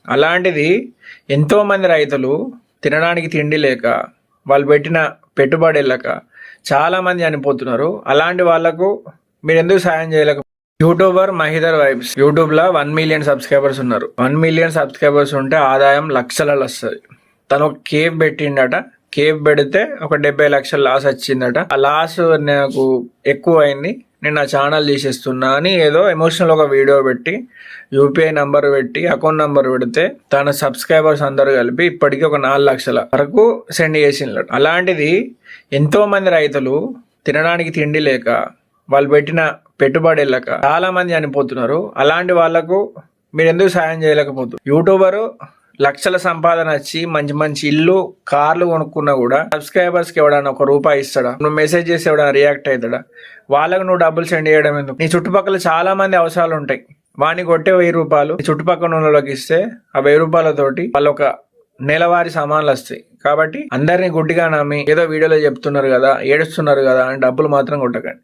అలాంటిది ఎంతోమంది రైతులు తినడానికి తిండి లేక వాళ్ళు పెట్టిన పెట్టుబడి వెళ్ళక చాలామంది చనిపోతున్నారు. అలాంటి వాళ్ళకు మీరు ఎందుకు సాయం చేయలేక? యూట్యూబర్ మహిదర్ వైబ్స్ యూట్యూబ్లో 1 మిలియన్ సబ్స్క్రైబర్స్ ఉన్నారు. 1 మిలియన్ సబ్స్క్రైబర్స్ ఉంటే ఆదాయం లక్షలలో వస్తుంది. తను ఒక కేవ్ పెట్టిండట. కేవ్ పెడితే ఒక 70 లక్షల లాస్ వచ్చిందట. ఆ లాస్ నాకు ఎక్కువ అయింది, నేను నా ఛానల్ తీసేస్తున్నా అని ఏదో ఎమోషనల్ ఒక వీడియో పెట్టి యూపీఐ నంబర్ పెట్టి అకౌంట్ నంబర్ పెడితే తన సబ్స్క్రైబర్స్ అందరూ కలిపి ఇప్పటికీ ఒక 4 లక్షల వరకు సెండ్ చేసిండ్రు. అలాంటిది ఎంతోమంది రైతులు తినడానికి తిండి లేక వాళ్ళు పెట్టిన పెట్టుబడి వెళ్ళక చాలామంది చనిపోతున్నారు. అలాంటి వాళ్ళకు మీరు ఎందుకు సాయం చేయలేకపోతున్నారు? యూట్యూబరు లక్షల సంపాదన వచ్చి మంచి మంచి ఇల్లు కార్లు కొనుక్కున్నా కూడా సబ్స్క్రైబర్స్కి ఎవడన్నా ₹1 ఇస్తాడా? నువ్వు మెసేజ్ చేసి ఎవడన్నా రియాక్ట్ అవుతాడా? వాళ్ళకు నువ్వు డబ్బులు సెండ్ చేయడం ఎందుకు? నీ చుట్టుపక్కల చాలా మంది అవసరాలు ఉంటాయి. వాడిని కొట్టే ₹1000 చుట్టుపక్కల వాళ్ళకి ఇస్తే ఆ ₹1000తోటి వాళ్ళు ఒక నెలవారీ సామాన్లు వస్తాయి. కాబట్టి అందరినీ గుడ్డిగా నమ్మి ఏదో వీడియోలో చెప్తున్నారు కదా, ఏడుస్తున్నారు కదా అని డబ్బులు మాత్రం కొట్టకండి.